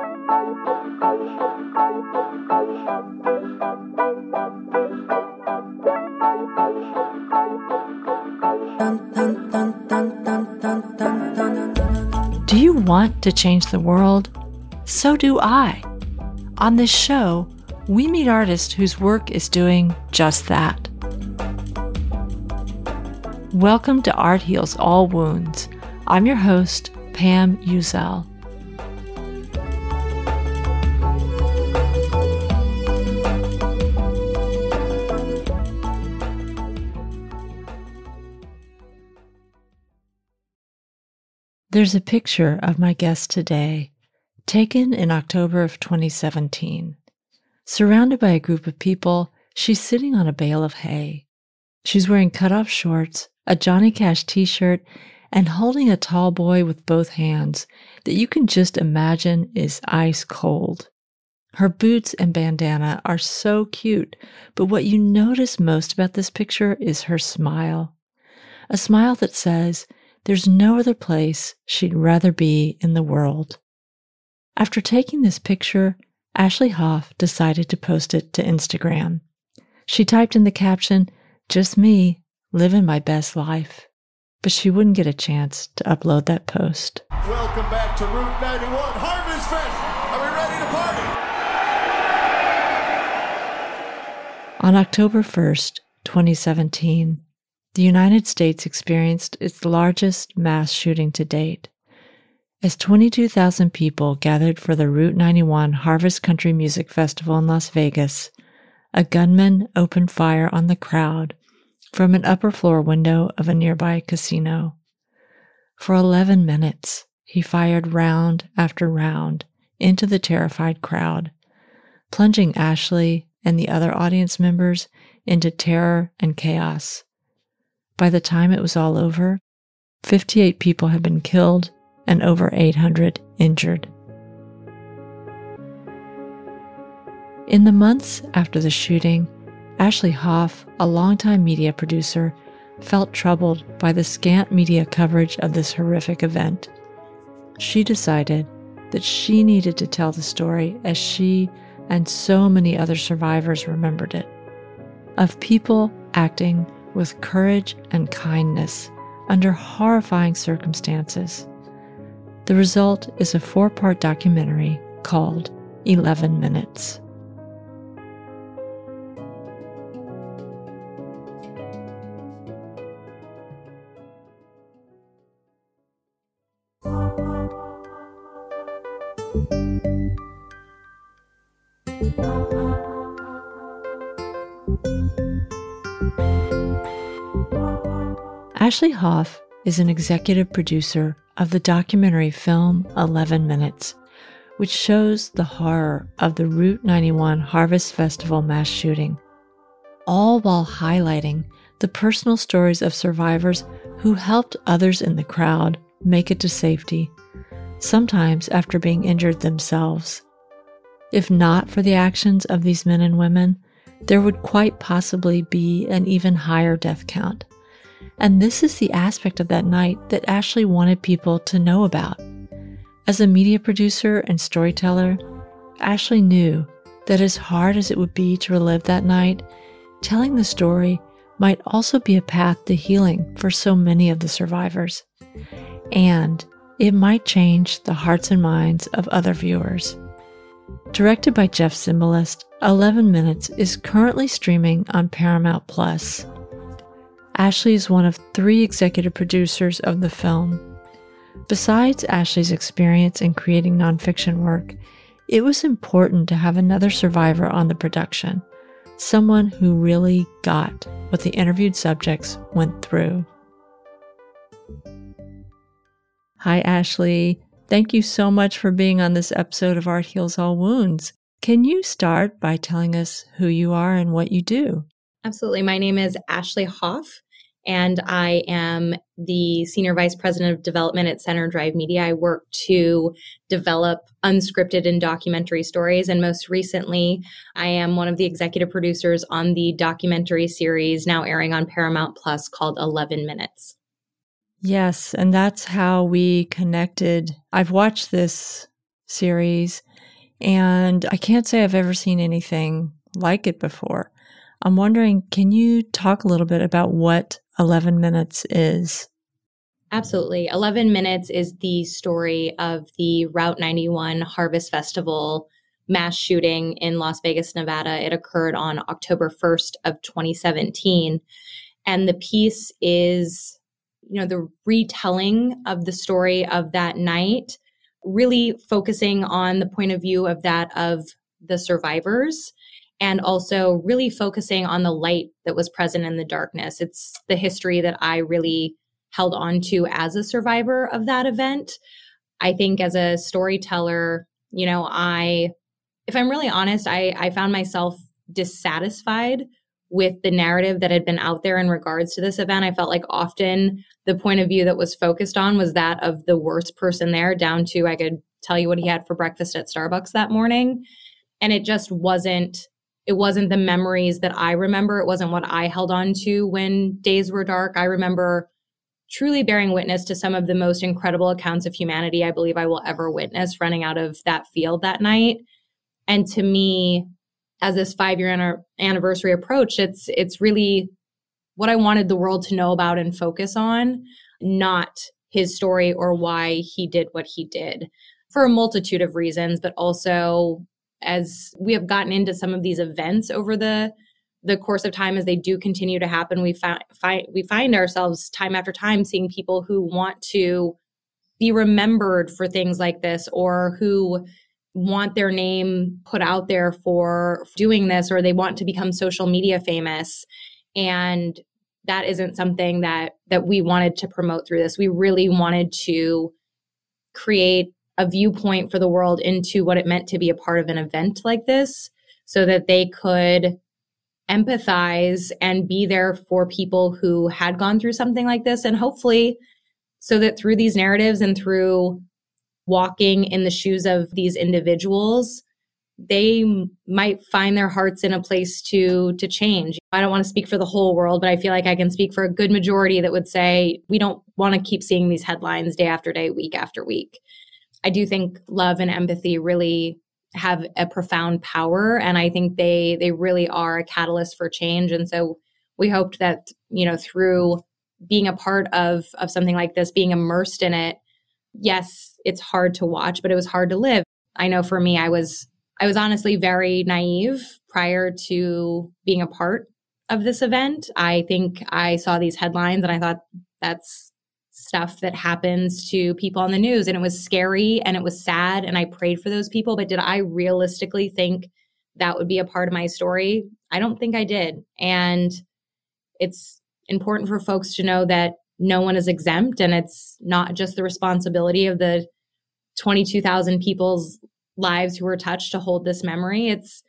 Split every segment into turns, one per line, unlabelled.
Do you want to change the world? So do I. On this show, we meet artists whose work is doing just that. Welcome to Art Heals All Wounds. I'm your host, Pam Uzel. There's a picture of my guest today, taken in October of 2017. Surrounded by a group of people, she's sitting on a bale of hay. She's wearing cutoff shorts, a Johnny Cash t-shirt, and holding a tall boy with both hands that you can just imagine is ice cold. Her boots and bandana are so cute, but what you notice most about this picture is her smile. A smile that says, there's no other place she'd rather be in the world. After taking this picture, Ashley Hoff decided to post it to Instagram. She typed in the caption, "Just me, living my best life." But she wouldn't get a chance to upload that post.
Welcome back to Route 91 Harvest Fest. Are we ready to party?
On October 1st, 2017, the United States experienced its largest mass shooting to date. As 22,000 people gathered for the Route 91 Harvest Country Music Festival in Las Vegas, a gunman opened fire on the crowd from an upper floor window of a nearby casino. For 11 minutes, he fired round after round into the terrified crowd, plunging Ashley and the other audience members into terror and chaos. By the time it was all over, 58 people had been killed and over 800 injured. In the months after the shooting, Ashley Hoff, a longtime media producer, felt troubled by the scant media coverage of this horrific event. She decided that she needed to tell the story as she and so many other survivors remembered it, of people acting with courage and kindness under horrifying circumstances. The result is a 4-part documentary called 11 Minutes. Ashley Hoff is an executive producer of the documentary film 11 Minutes, which shows the horror of the Route 91 Harvest Festival mass shooting, all while highlighting the personal stories of survivors who helped others in the crowd make it to safety, sometimes after being injured themselves. If not for the actions of these men and women, there would quite possibly be an even higher death count. And this is the aspect of that night that Ashley wanted people to know about. As a media producer and storyteller, Ashley knew that as hard as it would be to relive that night, telling the story might also be a path to healing for so many of the survivors. And it might change the hearts and minds of other viewers. Directed by Jeff Zimbalist, 11 Minutes is currently streaming on Paramount Plus. Ashley is one of 3 executive producers of the film. Besides Ashley's experience in creating nonfiction work, it was important to have another survivor on the production, someone who really got what the interviewed subjects went through. Hi, Ashley. Thank you so much for being on this episode of Art Heals All Wounds. Can you start by telling us who you are and what you do?
Absolutely. My name is Ashley Hoff, and I am the Senior Vice President of Development at Center Drive Media. I work to develop unscripted and documentary stories, and most recently, I am one of the executive producers on the documentary series now airing on Paramount Plus called 11 Minutes.
Yes, and that's how we connected. I've watched this series, and I can't say I've ever seen anything like it before. I'm wondering, can you talk a little bit about what 11 Minutes is?
Absolutely. 11 Minutes is the story of the Route 91 Harvest Festival mass shooting in Las Vegas, Nevada. It occurred on October 1st of 2017. And the piece is, the retelling of the story of that night, really focusing on the point of view of the survivors, and also really focusing on the light that was present in the darkness. It's the history that I really held on to as a survivor of that event. I think as a storyteller, if I'm really honest, I found myself dissatisfied with the narrative that had been out there in regards to this event. I felt like often the point of view that was focused on was that of the worst person there, down to I could tell you what he had for breakfast at Starbucks that morning. And it just wasn't the memories that I remember. It wasn't what I held on to when days were dark. I remember truly bearing witness to some of the most incredible accounts of humanity I believe I will ever witness running out of that field that night. And to me, as this 5-year anniversary approached, it's really what I wanted the world to know about and focus on, not his story or why he did what he did, for a multitude of reasons, but also as we have gotten into some of these events over the course of time, as they do continue to happen, we find ourselves time after time seeing people who want to be remembered for things like this, or who want their name put out there for doing this, or they want to become social media famous. And that isn't something that we wanted to promote through this. We really wanted to create a viewpoint for the world into what it meant to be a part of an event like this, so that they could empathize and be there for people who had gone through something like this. And hopefully so that through these narratives and through walking in the shoes of these individuals, they might find their hearts in a place to change. I don't want to speak for the whole world, but I feel like I can speak for a good majority that would say we don't want to keep seeing these headlines day after day, week after week. I do think love and empathy really have a profound power, and I think they really are a catalyst for change. And so we hoped that, through being a part of something like this, being immersed in it, yes, it's hard to watch, but it was hard to live. I know for me, I was honestly very naive prior to being a part of this event. I think I saw these headlines and I thought that's stuff that happens to people on the news. And it was scary and it was sad. And I prayed for those people. But did I realistically think that would be a part of my story? I don't think I did. And it's important for folks to know that no one is exempt. And it's not just the responsibility of the 22,000 people's lives who were touched to hold this memory. It's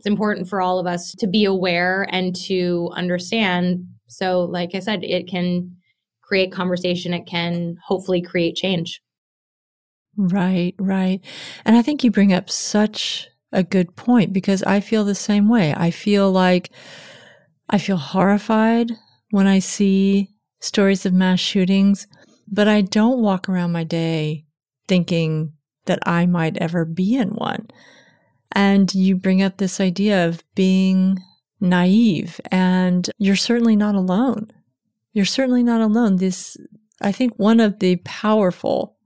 important for all of us to be aware and to understand. So like I said, it can create conversation. It can hopefully create change.
Right, right. And I think you bring up such a good point, because I feel the same way. I feel horrified when I see stories of mass shootings, but I don't walk around my day thinking that I might ever be in one. And you bring up this idea of being naive, and you're certainly not alone. You're certainly not alone. I think one of the powerful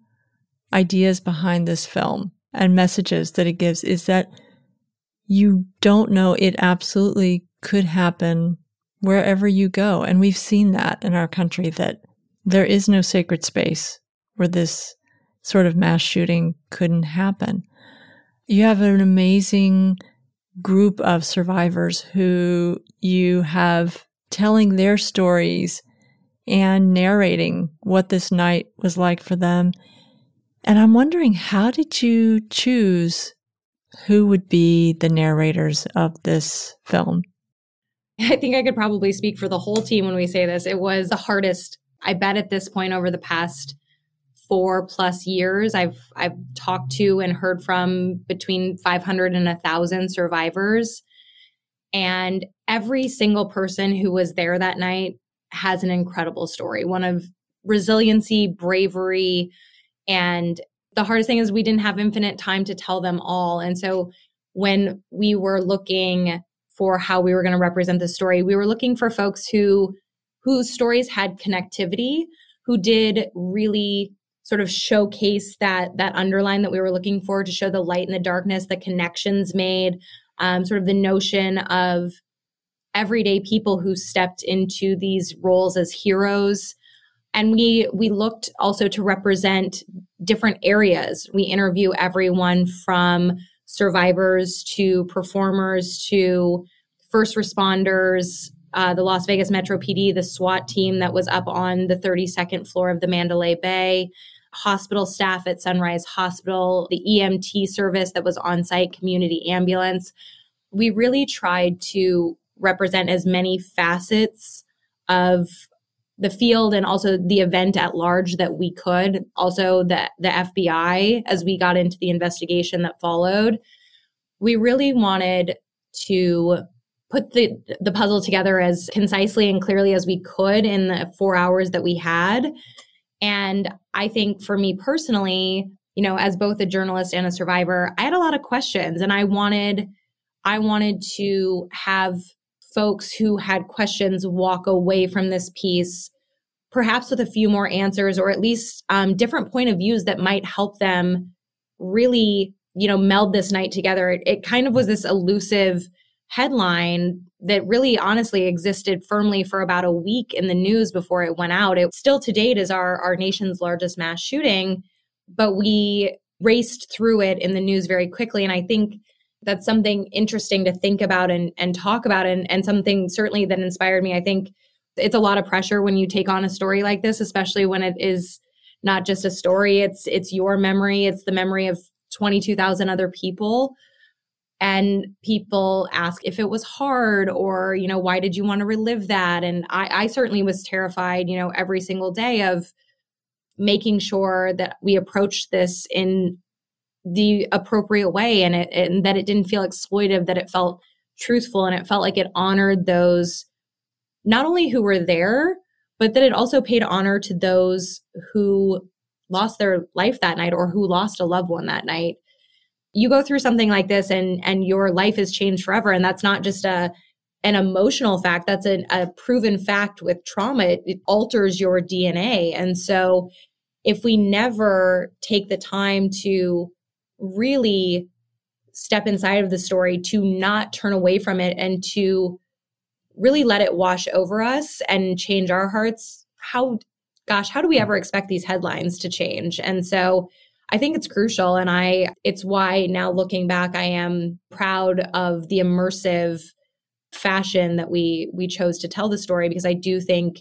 ideas behind this film and messages that it gives is that you don't know, it absolutely could happen wherever you go. And we've seen that in our country, that there is no sacred space where this sort of mass shooting couldn't happen. You have an amazing group of survivors who you have telling their stories and narrating what this night was like for them. And I'm wondering, how did you choose who would be the narrators of this film?
I think I could probably speak for the whole team when we say this. It was the hardest, I bet at this point over the past 4+ years, I've talked to and heard from between 500 and 1,000 survivors. And every single person who was there that night has an incredible story, one of resiliency, bravery, and the hardest thing is we didn't have infinite time to tell them all. And so when we were looking for how we were going to represent the story, we were looking for folks whose stories had connectivity, who did really sort of showcase that underline that we were looking for, to show the light and the darkness, the connections made, sort of the notion of everyday people who stepped into these roles as heroes. And we looked also to represent different areas. We interview everyone from survivors to performers to first responders, the Las Vegas Metro PD, the SWAT team that was up on the 32nd floor of the Mandalay Bay, hospital staff at Sunrise Hospital, the EMT service that was on site, community ambulance. We really tried to represent as many facets of the field and also the event at large that we could. Also the FBI, as we got into the investigation that followed. We really wanted to put the puzzle together as concisely and clearly as we could in the 4 hours that we had. And I think for me personally, as both a journalist and a survivor, I had a lot of questions, and I wanted to have folks who had questions walk away from this piece, perhaps with a few more answers, or at least different point of views that might help them really, meld this night together. It kind of was this elusive headline that really honestly existed firmly for about a week in the news before it went out. It still to date is our nation's largest mass shooting, but we raced through it in the news very quickly. And I think that's something interesting to think about and talk about, and something certainly that inspired me. I think it's a lot of pressure when you take on a story like this, especially when it is not just a story. It's your memory. It's the memory of 22,000 other people. And people ask if it was hard, or, why did you want to relive that? And I certainly was terrified, every single day of making sure that we approached this in the appropriate way, and that it didn't feel exploitive, that it felt truthful, and it felt like it honored those not only who were there, but that it also paid honor to those who lost their life that night or who lost a loved one that night. You go through something like this and your life is changed forever. And that's not just an emotional fact. That's a proven fact with trauma. It alters your DNA. And so if we never take the time to really step inside of the story, to not turn away from it, and to really let it wash over us and change our hearts, how do we ever expect these headlines to change? And so I think it's crucial. And it's why now looking back, I am proud of the immersive fashion that we chose to tell the story, because I do think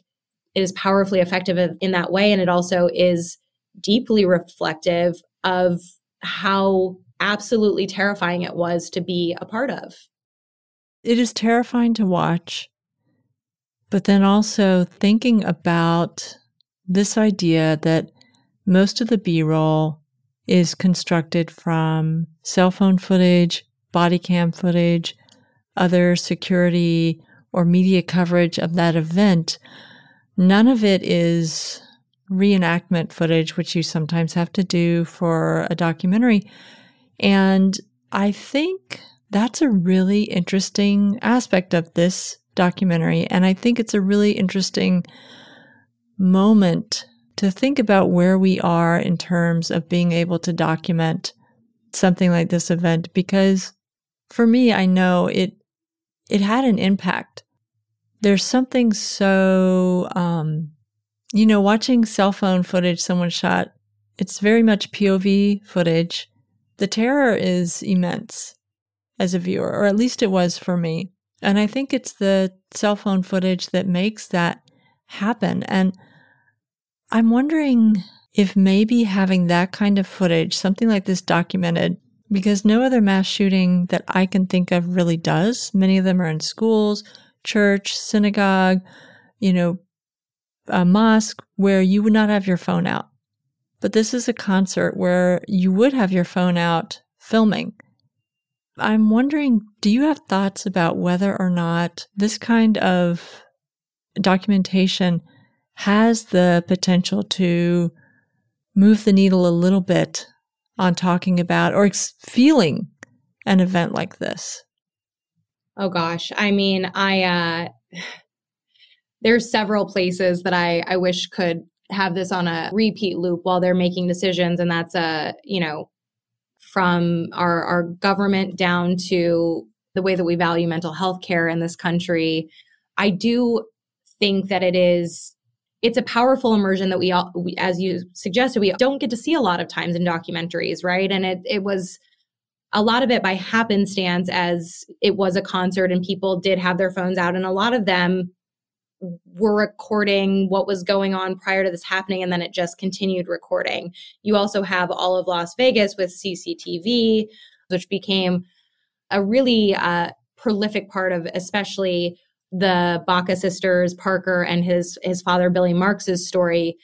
it is powerfully effective in that way. And it also is deeply reflective of how absolutely terrifying it was to be a part of.
It is terrifying to watch, but then also thinking about this idea that most of the B-roll is constructed from cell phone footage, body cam footage, other security or media coverage of that event. None of it is reenactment footage, which you sometimes have to do for a documentary. And I think that's a really interesting aspect of this documentary. And I think it's a really interesting moment to think about where we are in terms of being able to document something like this event, because for me, I know it had an impact. There's something so, watching cell phone footage someone shot, it's very much POV footage. The terror is immense as a viewer, or at least it was for me. And I think it's the cell phone footage that makes that happen. And I'm wondering if maybe having that kind of footage, something like this documented, because no other mass shooting that I can think of really does. Many of them are in schools, church, synagogue, a mosque, where you would not have your phone out. But this is a concert where you would have your phone out filming. I'm wondering, do you have thoughts about whether or not this kind of documentation has the potential to move the needle a little bit on talking about or feeling an event like this?
Oh gosh. I mean, there's several places that I wish could have this on a repeat loop while they're making decisions. And that's, from our government down to the way that we value mental health care in this country. I do think that it's a powerful immersion that we, as you suggested, we don't get to see a lot of times in documentaries, right? And it was a lot of it by happenstance, as it was a concert and people did have their phones out, and a lot of them were recording what was going on prior to this happening, and then it just continued recording. You also have all of Las Vegas with CCTV, which became a really prolific part of especially the Baca sisters, Parker and his father, Billy Marks's story.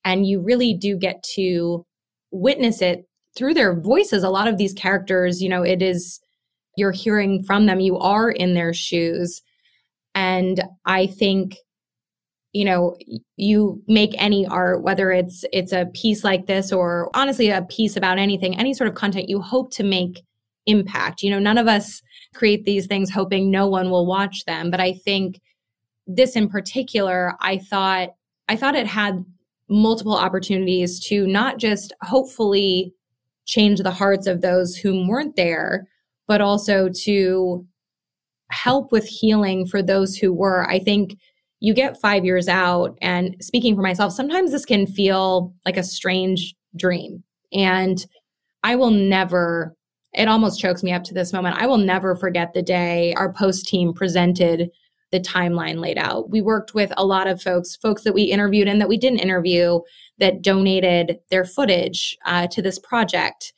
And you really do get to witness it through their voices. A lot of these characters, you're hearing from them, you are in their shoes. And I think, you make any art, whether it's a piece like this or honestly a piece about anything, any sort of content, you hope to make impact. None of us create these things hoping no one will watch them. But I think this in particular, I thought it had multiple opportunities to not just hopefully change the hearts of those who weren't there, but also to help with healing for those who were. I think you get 5 years out, and speaking for myself, sometimes this can feel like a strange dream. And I will never, it almost chokes me up to this moment, I will never forget the day our post team presented the timeline laid out. We worked with a lot of folks that we interviewed and that we didn't interview, that donated their footage to this project.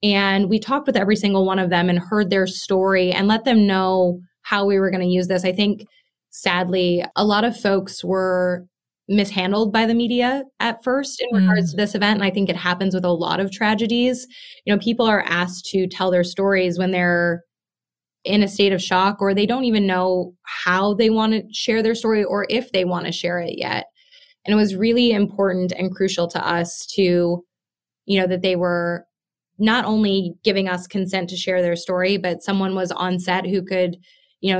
And we talked with every single one of them and heard their story and let them know how we were going to use this. I think, sadly, a lot of folks were mishandled by the media at first in regards to this event. And I think it happens with a lot of tragedies. People are asked to tell their stories when they're in a state of shock, or they don't even know how they want to share their story or if they want to share it yet. And it was really important and crucial to us to, that they were not only giving us consent to share their story, but someone was on set who could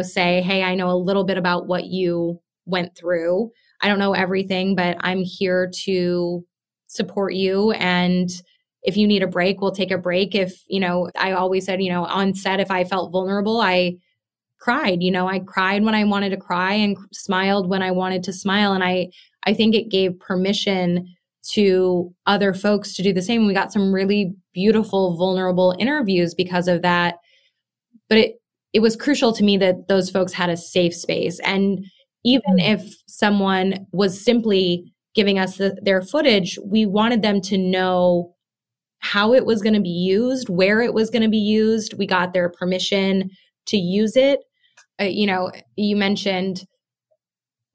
say, hey, I know a little bit about what you went through. I don't know everything, but I'm here to support you. And if you need a break, we'll take a break. If, I always said, on set, if I felt vulnerable, I cried. I cried when I wanted to cry and smiled when I wanted to smile. And I think it gave permission to other folks to do the same. We got some really beautiful, vulnerable interviews because of that. But it was crucial to me that those folks had a safe space. And even if someone was simply giving us their footage, we wanted them to know how it was going to be used, where it was going to be used. We got their permission to use it. You mentioned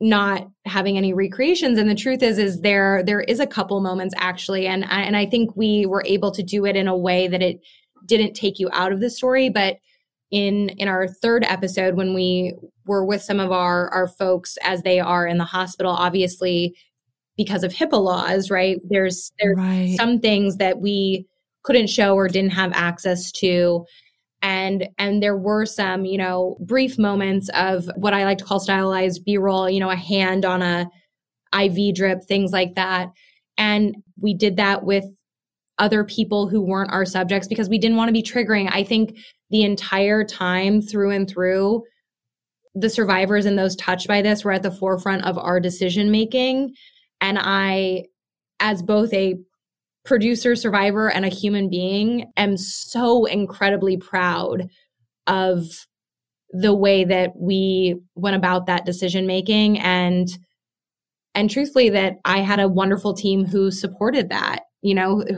not having any recreations. And the truth is there is a couple moments actually. And I think we were able to do it in a way that it didn't take you out of the story. But in our third episode, when we were with some of our folks as they are in the hospital, obviously because of HIPAA laws, right? There's right. Some things that we couldn't show or didn't have access to. And there were some, brief moments of what I like to call stylized B-roll, a hand on a IV drip, things like that. And we did that with other people who weren't our subjects because we didn't want to be triggering. I think the entire time through and through, the survivors and those touched by this were at the forefront of our decision making. And I, as both a producer, survivor, and a human being, am so incredibly proud of the way that we went about that decision making. And truthfully, that I had a wonderful team who supported that, who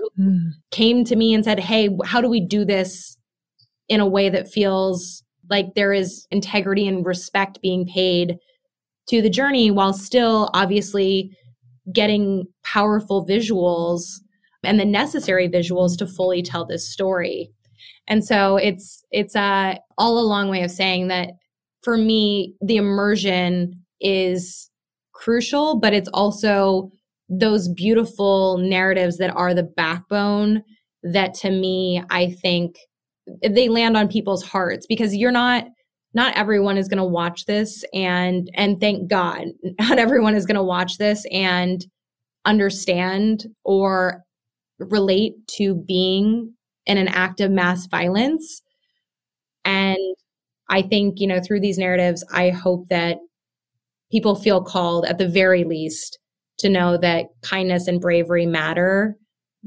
came to me and said, hey, how do we do this in a way that feels like there is integrity and respect being paid to the journey while still obviously getting powerful visuals and the necessary visuals to fully tell this story. And so it's all a long way of saying that for me, the immersion is crucial, but it's also those beautiful narratives that are the backbone that to me, I think they land on people's hearts, because not everyone is going to watch this, and thank God, not everyone is going to watch this and understand or relate to being in an act of mass violence. And I think, through these narratives, I hope that people feel called, at the very least, to know that kindness and bravery matter,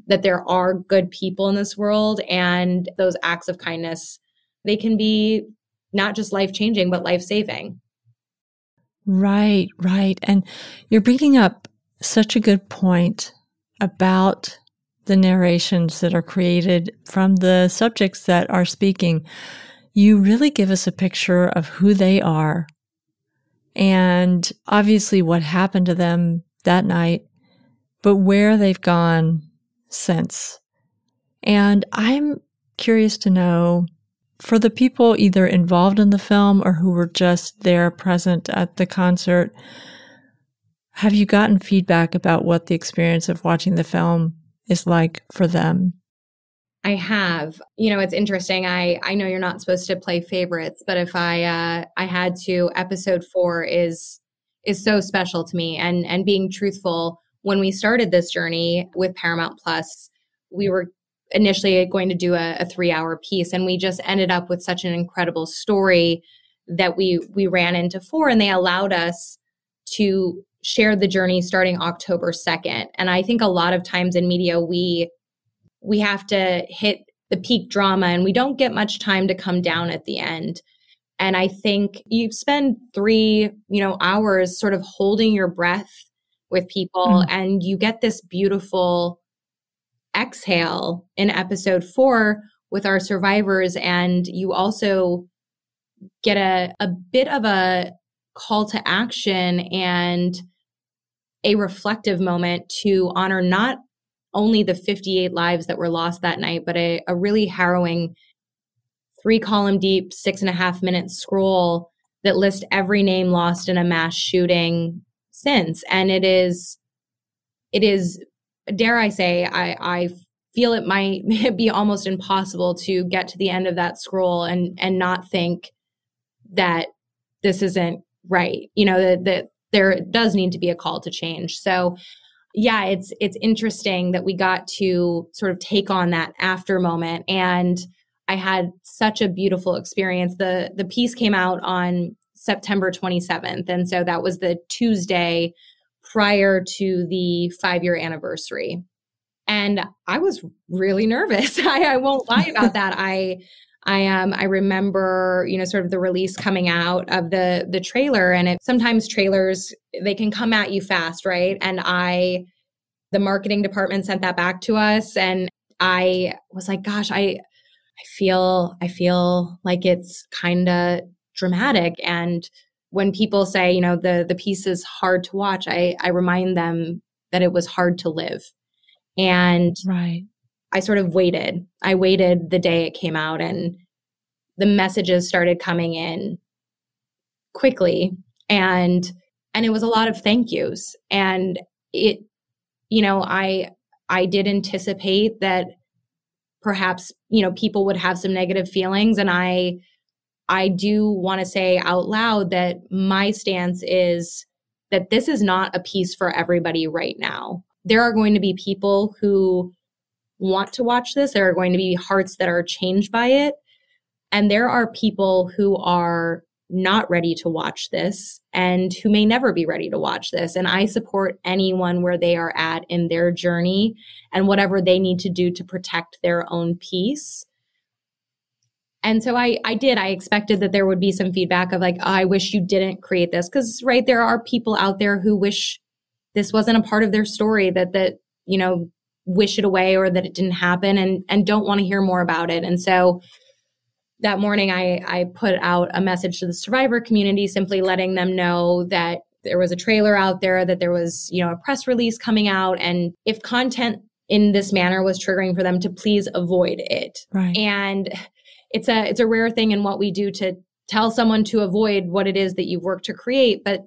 that there are good people in this world, and those acts of kindness, they can be not just life-changing, but life-saving.
Right, right. And you're bringing up such a good point about the narrations that are created from the subjects that are speaking. You really give us a picture of who they are and obviously what happened to them that night, but where they've gone since. And I'm curious to know, for the people either involved in the film or who were just there present at the concert, have you gotten feedback about what the experience of watching the film is like for them?
I have. It's interesting. I know you're not supposed to play favorites, but if I had to, episode 4 is so special to me. And being truthful, when we started this journey with Paramount Plus, we were initially going to do a 3-hour piece, and we just ended up with such an incredible story that we ran into 4, and they allowed us to share the journey starting October 2nd. And I think a lot of times in media, we have to hit the peak drama, and we don't get much time to come down at the end. And I think you spend 3, hours sort of holding your breath with people, and you get this beautiful exhale in episode 4 with our survivors. And you also get a bit of a call to action and a reflective moment to honor not only the 58 lives that were lost that night, but a really harrowing 3-column deep, 6.5-minute scroll that lists every name lost in a mass shooting since. And it is, dare I say, I feel it might be almost impossible to get to the end of that scroll and not think that this isn't right. That there does need to be a call to change. So yeah, it's interesting that we got to sort of take on that after moment. And I had such a beautiful experience. The piece came out on September 27th. And so that was the Tuesday prior to the 5-year anniversary. And I was really nervous. I won't lie about that. I remember, sort of the release coming out of the trailer, and sometimes trailers, they can come at you fast, right? And the marketing department sent that back to us, and I was like, gosh, I feel like it's kind of dramatic. And when people say, the piece is hard to watch, I remind them that it was hard to live. And
right.
I sort of waited. I waited the day it came out, and the messages started coming in quickly. And it was a lot of thank yous. And it, I did anticipate that perhaps, people would have some negative feelings. And I do want to say out loud that my stance is that this is not a piece for everybody right now. There are going to be people who want to watch this. There are going to be hearts that are changed by it. And there are people who are not ready to watch this and who may never be ready to watch this. And I support anyone where they are at in their journey and whatever they need to do to protect their own peace. And so I expected that there would be some feedback of like, oh, I wish you didn't create this. Because, right, there are people out there who wish this wasn't a part of their story, that wish it away or that it didn't happen and don't want to hear more about it. And so that morning, I put out a message to the survivor community, simply letting them know that there was a trailer out there, that there was, a press release coming out. And if content in this manner was triggering for them, to please avoid it.
Right.
And it's a rare thing in what we do to tell someone to avoid what it is that you've worked to create. But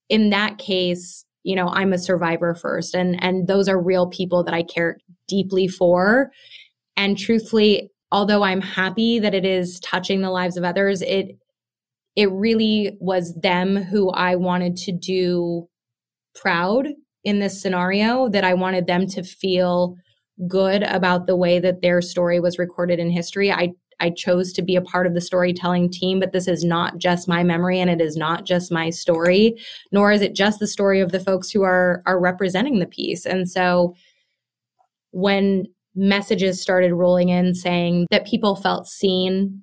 in that case, I'm a survivor first. And those are real people that I care deeply for. And truthfully, although I'm happy that it is touching the lives of others, it really was them who I wanted to do proud in this scenario, that I wanted them to feel good about the way that their story was recorded in history. I chose to be a part of the storytelling team, but this is not just my memory and it is not just my story, nor is it just the story of the folks who are representing the piece. And so when messages started rolling in saying that people felt seen,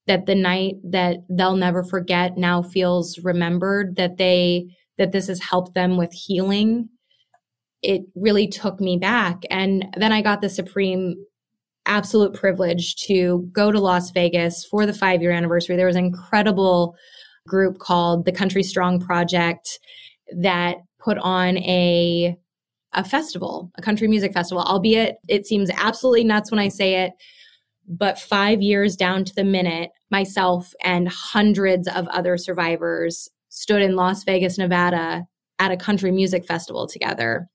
that the night that they'll never forget now feels remembered, that this has helped them with healing, it really took me back. And then I got the supreme absolute privilege to go to Las Vegas for the 5-year anniversary. There was an incredible group called the Country Strong Project that put on a festival, a country music festival, albeit it seems absolutely nuts when I say it, but 5 years down to the minute, myself and hundreds of other survivors stood in Las Vegas, Nevada at a country music festival together.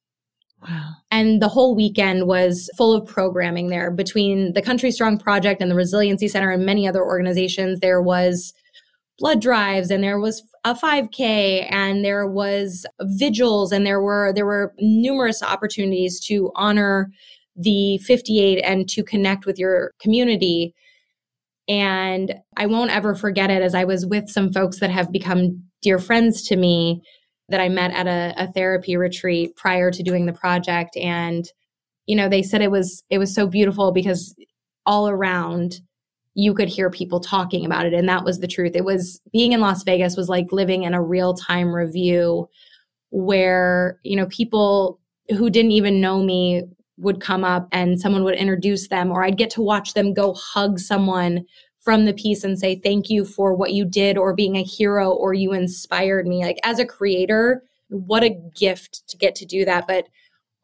Wow.
And the whole weekend was full of programming there. Between the Country Strong Project and the Resiliency Center and many other organizations, there was blood drives and there was a 5K and there was vigils and there were numerous opportunities to honor the 58 and to connect with your community. And I won't ever forget it, as I was with some folks that have become dear friends to me that I met at a therapy retreat prior to doing the project. And, they said it was so beautiful because all around you could hear people talking about it. And that was the truth. It was, being in Las Vegas was like living in a real-time review where, people who didn't even know me would come up and someone would introduce them, or I'd get to watch them go hug someone from the piece and say, thank you for what you did, or being a hero, or you inspired me. Like, as a creator, what a gift to get to do that. But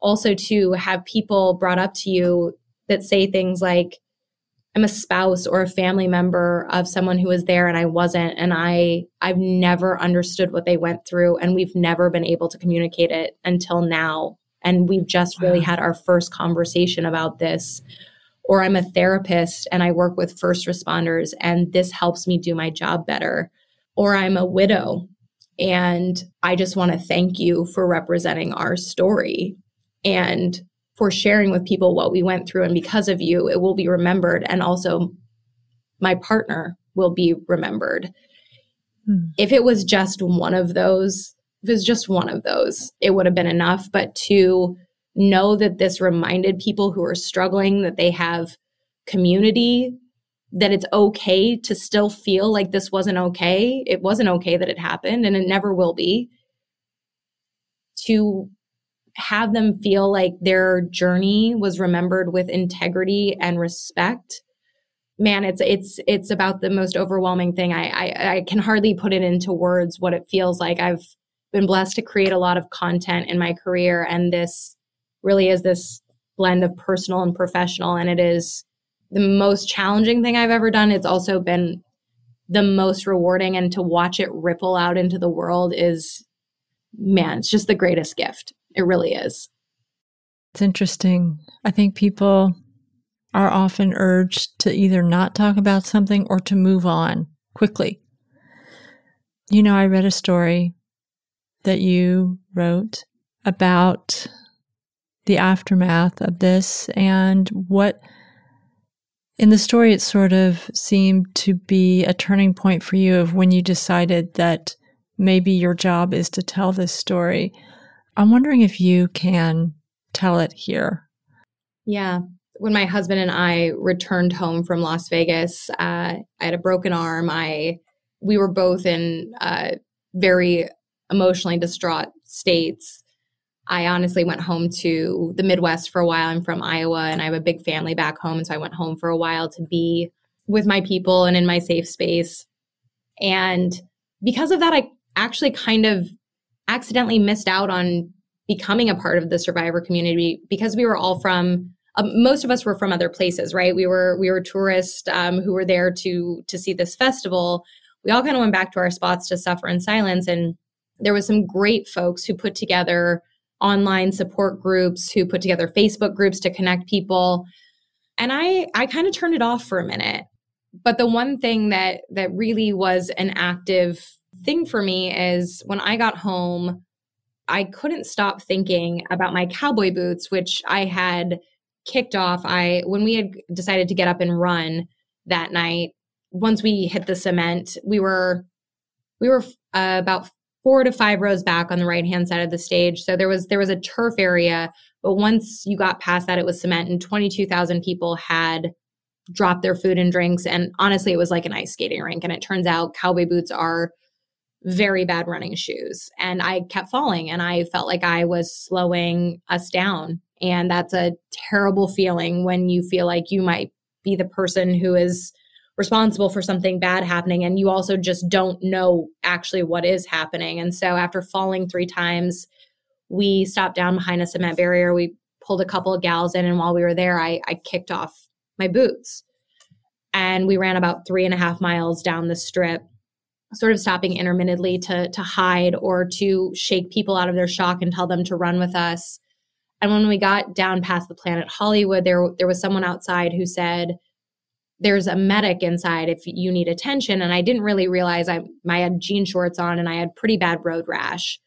also to have people brought up to you that say things like, I'm a spouse or a family member of someone who was there and I wasn't. And I've never understood what they went through, and we've never been able to communicate it until now. And we've just really had our first conversation about this. Or I'm a therapist and I work with first responders and this helps me do my job better. Or I'm a widow and I just want to thank you for representing our story and for sharing with people what we went through. And because of you, it will be remembered. And also my partner will be remembered. If it was just one of those, it would have been enough. But to know that this reminded people who are struggling that they have community, that it's okay to still feel like this wasn't okay. It wasn't okay that it happened, and it never will be. To have them feel like their journey was remembered with integrity and respect. Man, it's about the most overwhelming thing. I can hardly put it into words what it feels like. I've been blessed to create a lot of content in my career, and this really is this blend of personal and professional, and it is the most challenging thing I've ever done. It's also been the most rewarding, and to watch it ripple out into the world is, man, it's just the greatest gift. It really is.
It's interesting. I think people are often urged to either not talk about something or to move on quickly. I read a story that you wrote about the aftermath of this, and what in the story it sort of seemed to be a turning point for you of when you decided that maybe your job is to tell this story. I'm wondering if you can tell it here.
Yeah. When my husband and I returned home from Las Vegas, I had a broken arm. We were both in very emotionally distraught states. I honestly went home to the Midwest for a while. I'm from Iowa and I have a big family back home. And so I went home for a while to be with my people and in my safe space. And because of that, I actually kind of accidentally missed out on becoming a part of the survivor community, because we were all from, most of us were from other places, right? We were tourists who were there to see this festival. We all kind of went back to our spots to suffer in silence. And There was some great folks who put together online support groups, who put together Facebook groups to connect people. And I kind of turned it off for a minute. But the one thing that really was an active thing for me is when I got home, I couldn't stop thinking about my cowboy boots, which I had kicked off. When we had decided to get up and run that night, once we hit the cement, we were about 4 to 5 rows back on the right-hand side of the stage. So there was a turf area, but once you got past that, it was cement, and 22,000 people had dropped their food and drinks. And honestly, it was like an ice skating rink. And it turns out cowboy boots are very bad running shoes. And I kept falling, and I felt like I was slowing us down. And that's a terrible feeling when you feel like you might be the person who is responsible for something bad happening, and you also just don't know actually what is happening. And so after falling 3 times, we stopped down behind a cement barrier. We pulled a couple of gals in, and while we were there, I kicked off my boots. And we ran about 3.5 miles down the strip, sort of stopping intermittently to hide or to shake people out of their shock and tell them to run with us. And when we got down past the Planet Hollywood, there was someone outside who said, "There's a medic inside if you need attention." And I didn't really realize I had jean shorts on, and I had pretty bad road rash.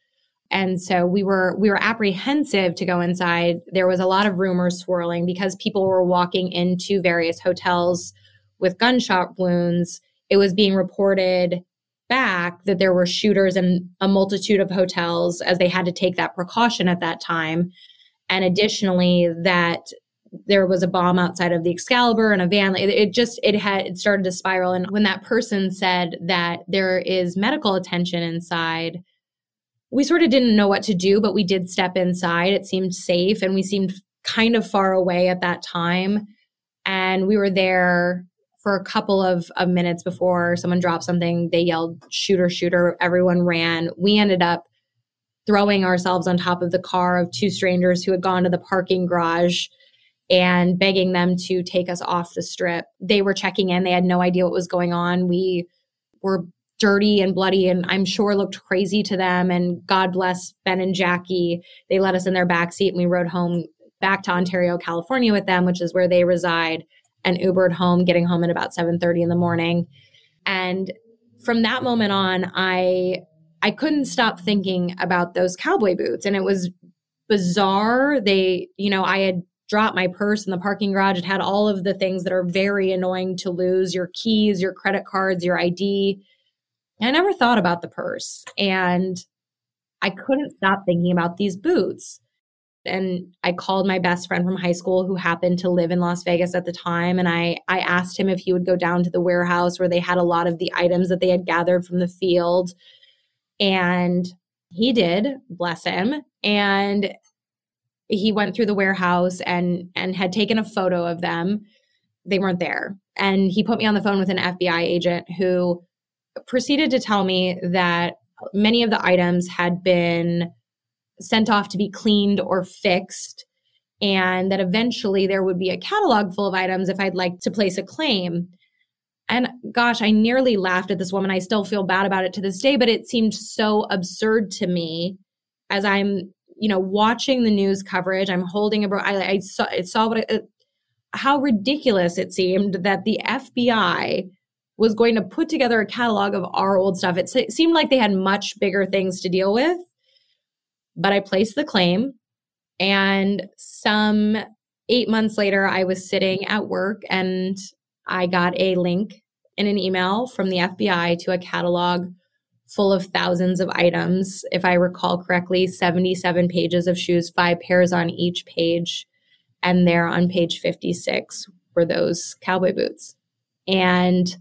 And so we were apprehensive to go inside. There was a lot of rumors swirling because people were walking into various hotels with gunshot wounds. It was being reported back that there were shooters in a multitude of hotels, as they had to take that precaution at that time. And additionally, that there was a bomb outside of the Excalibur and a van. It started to spiral. And when that person said that there is medical attention inside, we sort of didn't know what to do, but we did step inside. It seemed safe, and we seemed kind of far away at that time. And we were there for a couple of minutes before someone dropped something. They yelled, "Shooter, shooter." Everyone ran. We ended up throwing ourselves on top of the car of 2 strangers who had gone to the parking garage and begging them to take us off the strip. They were checking in. They had no idea what was going on. We were dirty and bloody, and I'm sure looked crazy to them. And God bless Ben and Jackie. They let us in their backseat, and we rode home back to Ontario, California with them, which is where they reside, and Ubered home, getting home at about 7:30 in the morning. And from that moment on, I couldn't stop thinking about those cowboy boots. And it was bizarre. I had dropped my purse in the parking garage. It had all of the things that are very annoying to lose: your keys, your credit cards, your ID. I never thought about the purse, and I couldn't stop thinking about these boots. And I called my best friend from high school, who happened to live in Las Vegas at the time. And I asked him if he would go down to the warehouse where they had a lot of the items that they had gathered from the field. And he did, bless him. And he went through the warehouse and had taken a photo of them. They weren't there. And he put me on the phone with an FBI agent who proceeded to tell me that many of the items had been sent off to be cleaned or fixed, and that eventually there would be a catalog full of items if I'd like to place a claim. And gosh, I nearly laughed at this woman. I still feel bad about it to this day, but it seemed so absurd to me as I'm, watching the news coverage. I'm holding I saw how ridiculous it seemed that the FBI was going to put together a catalog of our old stuff. It seemed like they had much bigger things to deal with. But I placed the claim, and some 8 months later, I was sitting at work, and I got a link in an email from the FBI to a catalog full of thousands of items. If I recall correctly, 77 pages of shoes, 5 pairs on each page. And there on page 56 were those cowboy boots. And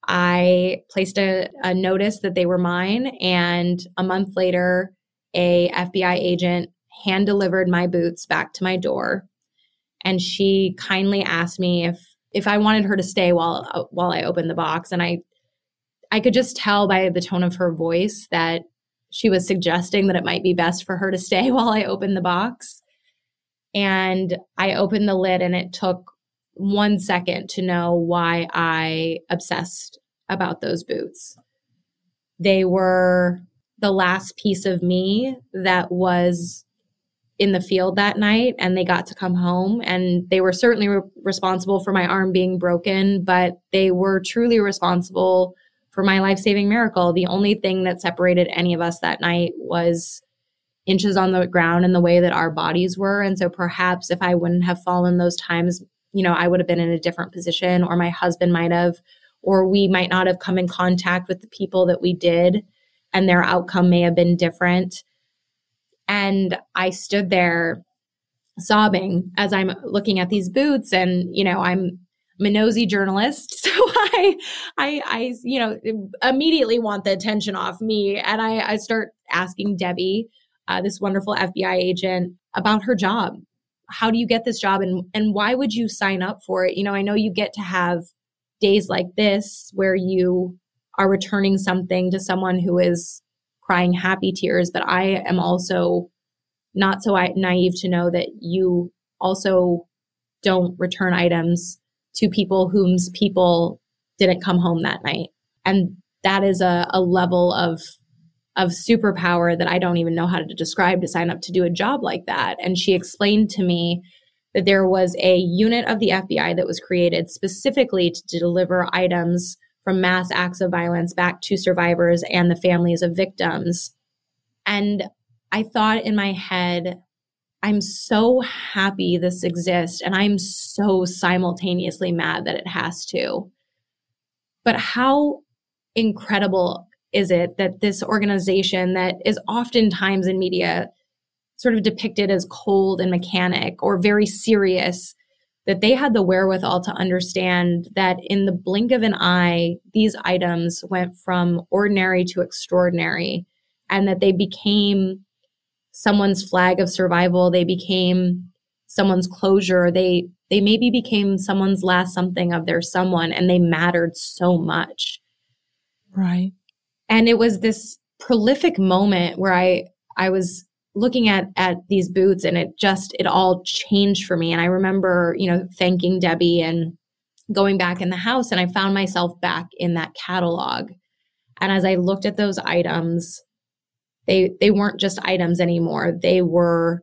I placed a notice that they were mine. And a month later, a FBI agent hand-delivered my boots back to my door. And she kindly asked me if I wanted her to stay while I opened the box. And I could just tell by the tone of her voice that she was suggesting that it might be best for her to stay while I opened the box. And I opened the lid, and it took 1 second to know why I obsessed about those boots. They were the last piece of me that was in the field that night, and they got to come home, and they were certainly responsible for my arm being broken, but they were truly responsible for my life-saving miracle. The only thing that separated any of us that night was inches on the ground and the way that our bodies were. And so perhaps if I wouldn't have fallen those times, I would have been in a different position, or my husband might have, or we might not have come in contact with the people that we did, and their outcome may have been different. And I stood there sobbing as I'm looking at these boots, and, I'm a nosy journalist. So I immediately want the attention off me. And I start asking Debbie, this wonderful FBI agent, about her job. How do you get this job? And why would you sign up for it? I know you get to have days like this where you are returning something to someone who is crying happy tears, but I am also not so naive to know that you also don't return items to people whom's people didn't come home that night. And that is a level of superpower that I don't even know how to describe, to sign up to do a job like that. And she explained to me that there was a unit of the FBI that was created specifically to deliver items from mass acts of violence back to survivors and the families of victims. And I thought in my head, I'm so happy this exists, and I'm so simultaneously mad that it has to. But how incredible is it that this organization that is oftentimes in media sort of depicted as cold and mechanic or very serious, that they had the wherewithal to understand that in the blink of an eye, these items went from ordinary to extraordinary, and that they became someone's flag of survival. They became someone's closure. They maybe became someone's last something of their someone, and they mattered so much.
Right.
And it was this prolific moment where I was looking at these boots, and it all changed for me. And I remember, thanking Debbie and going back in the house, and I found myself back in that catalog. And as I looked at those items, they weren't just items anymore. They were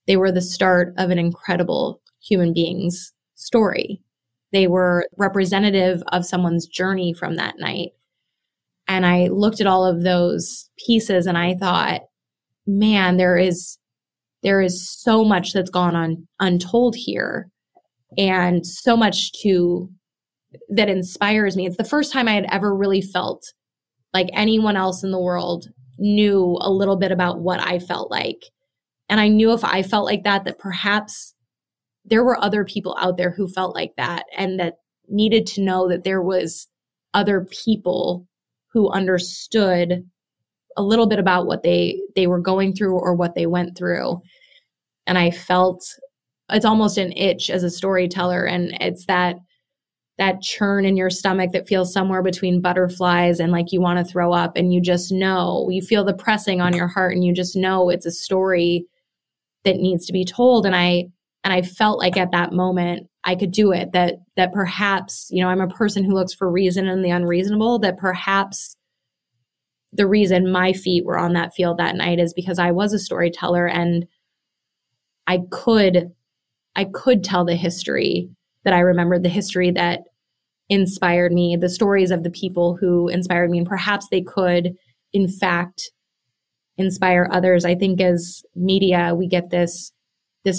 the start of an incredible human being's story. They were representative of someone's journey from that night. And I looked at all of those pieces, and I thought, man, there is so much that's gone on untold here, and so much that inspires me. It's the first time I had ever really felt like anyone else in the world knew a little bit about what I felt like. And I knew if I felt like that perhaps there were other people out there who felt like that, and that needed to know that there was other people who understood a little bit about what they were going through or what they went through. And I felt it's almost an itch as a storyteller. And it's that churn in your stomach that feels somewhere between butterflies and like you want to throw up, and you just know, you feel the pressing on your heart, and you just know it's a story that needs to be told. And I felt like at that moment I could do it, that perhaps, I'm a person who looks for reason in the unreasonable, that perhaps the reason my feet were on that field that night is because I was a storyteller, and I could tell the history that I remembered, the history that inspired me, the stories of the people who inspired me, and perhaps they could, in fact, inspire others. I think as media, we get this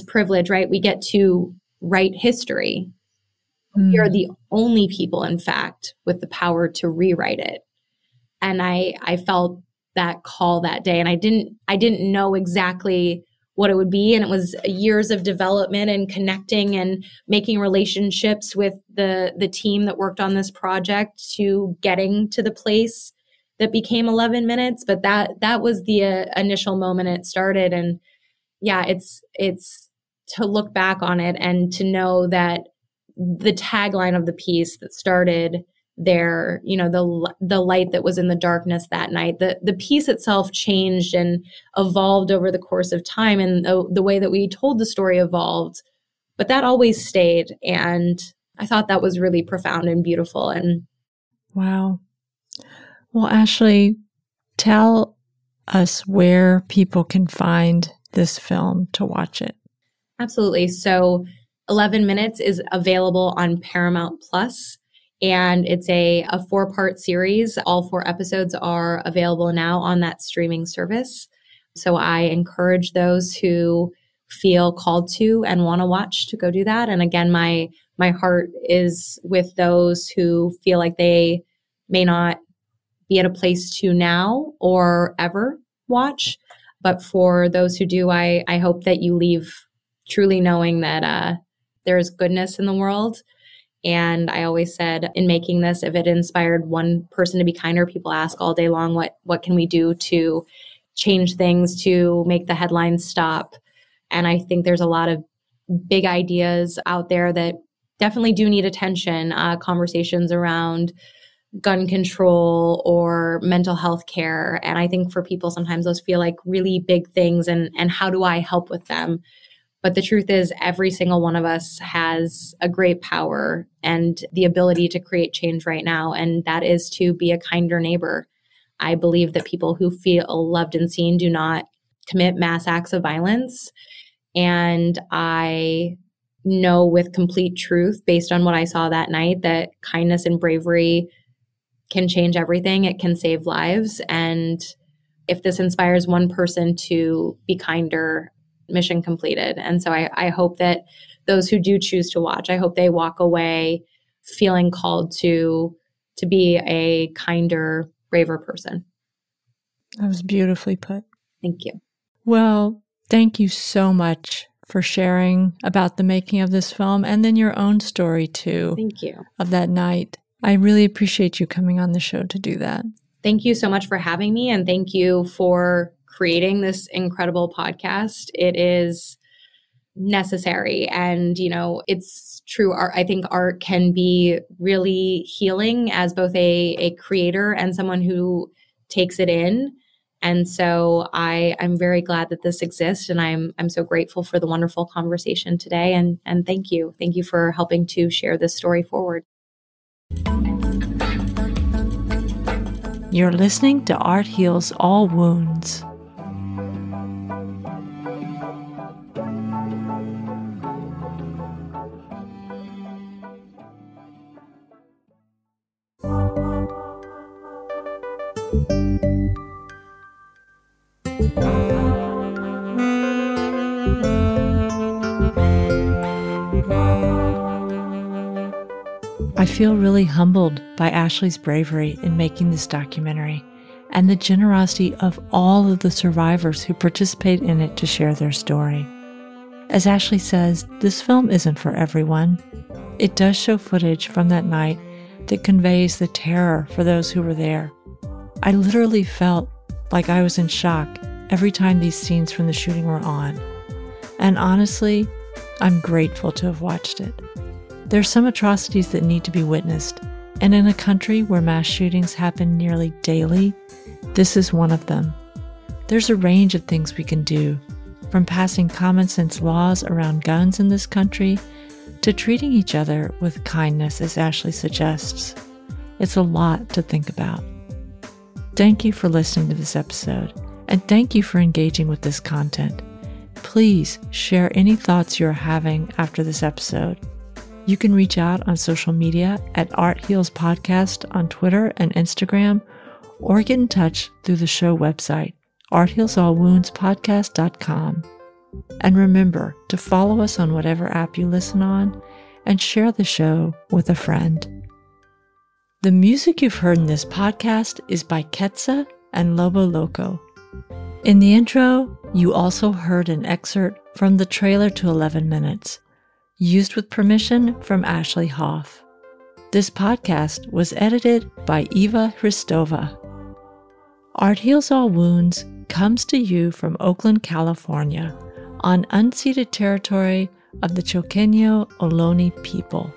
privilege, right? We get to write history. We are the only people, in fact, with the power to rewrite it. And I felt that call that day, and I didn't know exactly what it would be. And it was years of development and connecting and making relationships with the team that worked on this project to getting to the place that became 11 minutes. But that was the initial moment it started. And yeah, it's to look back on it and to know that the tagline of the piece that started there, the light that was in the darkness that night, the piece itself changed and evolved over the course of time, and the way that we told the story evolved, but that always stayed. And I thought that was really profound and beautiful. And
wow. Well, Ashley, tell us where people can find this film to watch it?
Absolutely. So 11 Minutes is available on Paramount Plus, and it's a 4-part series. All 4 episodes are available now on that streaming service. So I encourage those who feel called to and want to watch to go do that. And again, my heart is with those who feel like they may not be at a place to now or ever watch. But for those who do, I hope that you leave truly knowing that there is goodness in the world. And I always said in making this, if it inspired one person to be kinder, people ask all day long, what can we do to change things, to make the headlines stop? And I think there's a lot of big ideas out there that definitely do need attention. Conversations around gun control or mental health care. And I think for people, sometimes those feel like really big things. And how do I help with them? But the truth is, every single one of us has a great power and the ability to create change right now. And that is to be a kinder neighbor. I believe that people who feel loved and seen do not commit mass acts of violence. And I know with complete truth, based on what I saw that night, that kindness and bravery can change everything. It can save lives. And if this inspires one person to be kinder, mission completed. And so I hope that those who do choose to watch, I hope they walk away feeling called to be a kinder, braver person.
That was beautifully put.
Thank you.
Well, thank you so much for sharing about the making of this film and then your own story too.
Thank you.
Of that night. I really appreciate you coming on the show to do that.
Thank you so much for having me, and thank you for creating this incredible podcast. It is necessary, and it's true. I think art can be really healing as both a creator and someone who takes it in. And so I'm very glad that this exists, and I'm so grateful for the wonderful conversation today. And thank you for helping to share this story forward.
You're listening to Art Heals All Wounds. I feel really humbled by Ashley's bravery in making this documentary and the generosity of all of the survivors who participate in it to share their story. As Ashley says, this film isn't for everyone. It does show footage from that night that conveys the terror for those who were there. I literally felt like I was in shock every time these scenes from the shooting were on. And honestly, I'm grateful to have watched it. There's some atrocities that need to be witnessed, and in a country where mass shootings happen nearly daily, this is one of them. There's a range of things we can do, from passing common sense laws around guns in this country to treating each other with kindness, as Ashley suggests. It's a lot to think about. Thank you for listening to this episode, and thank you for engaging with this content. Please share any thoughts you're having after this episode. You can reach out on social media at Art Heals Podcast on Twitter and Instagram, or get in touch through the show website, arthealsallwoundspodcast.com. And remember to follow us on whatever app you listen on, and share the show with a friend. The music you've heard in this podcast is by Ketsa and Lobo Loco. In the intro, you also heard an excerpt from the trailer to 11 Minutes, used with permission from Ashley Hoff. This podcast was edited by Eva Hristova. Art Heals All Wounds comes to you from Oakland, California, on unceded territory of the Choqueño Ohlone people.